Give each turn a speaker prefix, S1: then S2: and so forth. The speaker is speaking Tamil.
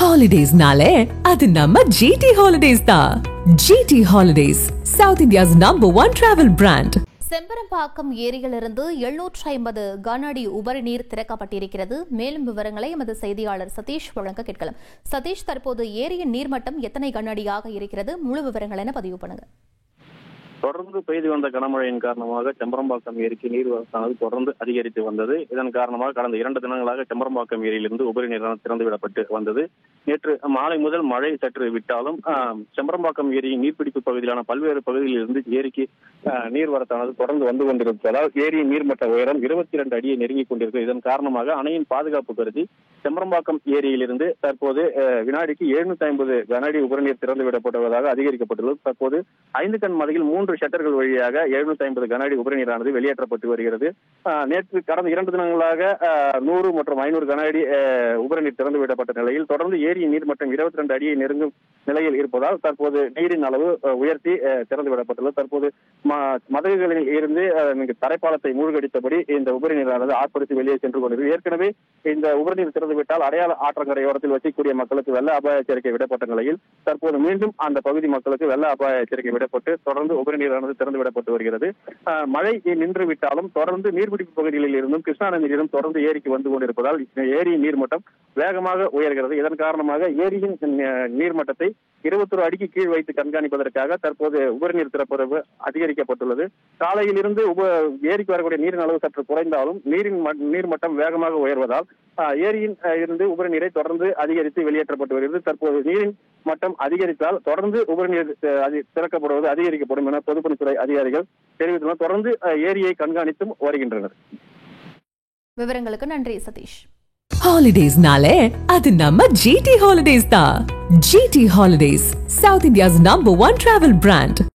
S1: Holidays-nale, அது நம்ம GT Holidays தான். GT Holidays, South India's #1 travel brand.
S2: Chembarambakkam ஏரியிலிருந்து 750 கன அடி உபரி நீர் திறக்கப்பட்டிருக்கிறது. மேலும் விவரங்களை எமது செய்தியாளர் சதீஷ் வழங்க கேட்கலாம். சதீஷ், தற்போது ஏரியின் நீர்மட்டம் எத்தனை கன அடியாக இருக்கிறது? முழு விவரங்கள் என பதிவு பண்ணுங்க.
S3: தொடர்ந்து பெய்து வந்த கனமழையின் காரணமாக செம்பரம்பாக்கம் ஏரிக்கு நீர்வரத்தானது தொடர்ந்து அதிகரித்து வந்தது. இதன் காரணமாக கடந்த 2 தினங்களாக செம்பரம்பாக்கம் ஏரியிலிருந்து உபரி நீரானது திறந்துவிடப்பட்டு வந்தது. நேற்று மாலை முதல் மழை சற்று விட்டாலும் செம்பரம்பாக்கம் ஏரியின் நீர்பிடிப்பு பகுதியிலான பல்வேறு பகுதிகளில் இருந்து ஏரிக்கு நீர்வரத்தானது தொடர்ந்து வந்து கொண்டிருப்பதால் ஏரியின் நீர்மட்ட உயரம் 22 அடியை நெருங்கிக் கொண்டிருக்கிறது. இதன் காரணமாக அணையின் பாதுகாப்பு கருதி செம்பரம்பாக்கம் ஏரியிலிருந்து தற்போது வினாடிக்கு 750 கன அடி உபரிநீர் திறந்துவிடப்படுவதாக அதிகரிக்கப்பட்டுள்ளது. தற்போது 5 கண் மதையில் 3 ஷட்டர்கள் வழியாக 750 கன அடி உபரிநீரானது வெளியேற்றப்பட்டு வருகிறது. நேற்று கடந்த 2 தினங்களாக 100 மற்றும் 500 கன அடி உபரிநீர் திறந்துவிடப்பட்ட நிலையில் தொடர்ந்து ஏரியின் நீர்மட்டம் 22 அடியை நெருங்கும் நிலையில் இருப்பதால் தற்போது நீரின் அளவு உயர்த்தி திறந்துவிடப்பட்டுள்ளது. தற்போது மதகுகளில் இருந்து தரைப்பாலத்தை மூழ்கடித்தபடி இந்த உபரிநீரானது ஆட்படுத்தி வெளியே சென்று கொண்டிருக்கிறது. ஏற்கனவே இந்த உபரிநீர் திறந்துவிட்டால் அடையாள ஆற்றங்கரையோரத்தில் வசிக்கக்கூடிய மக்களுக்கு வெள்ள அபாய எச்சரிக்கை விடப்பட்ட நிலையில் தற்போது மீண்டும் அந்த பகுதி மக்களுக்கு வெள்ள அபாய எச்சரிக்கை விடப்பட்டு தொடர்ந்து உபரிநீரானது திறந்துவிடப்பட்டு வருகிறது. மழை நின்று விட்டாலும் தொடர்ந்து நீர்பிடிப்பு பகுதிகளில் இருந்தும் கிருஷ்ணா நதியிலும் தொடர்ந்து ஏரிக்கு வந்து கொண்டிருப்பதால் ஏரியின் நீர்மட்டம் வேகமாக உயர்கிறது. இதன் காரணமாக ஏரியின் நீர்மட்டத்தை 21 அடிக்கு கீழ் வைத்து கண்காணிப்பதற்காக தற்போது உபரிநீர் திறப்பு அதிகரிக்கப்பட்டுள்ளது. காலையில் இருந்து ஏரிக்கு வரக்கூடிய நீரின் அளவு சற்று குறைந்தாலும் நீர்மட்டம் வேகமாக உயர்வதால் ஏரியின் இருந்து உபரிநீரை தொடர்ந்து அதிகரித்து வெளியேற்றப்பட்டு வருகிறது. தற்போது நீரின் மட்டம் அதிகரித்தால் தொடர்ந்து உபரிநீர் திறக்கப்படுவது அதிகரிக்கப்படும் என பொதுப்பணித்துறை அதிகாரிகள் தெரிவித்துள்ளனர். தொடர்ந்து ஏரியை கண்காணித்தும் வருகின்றனர்.
S2: விவரங்களுக்கு நன்றி சதீஷ்.
S1: Holidays-nale, அது நம்ம GT Holidays தான். GT Holidays, South India's #1 travel brand.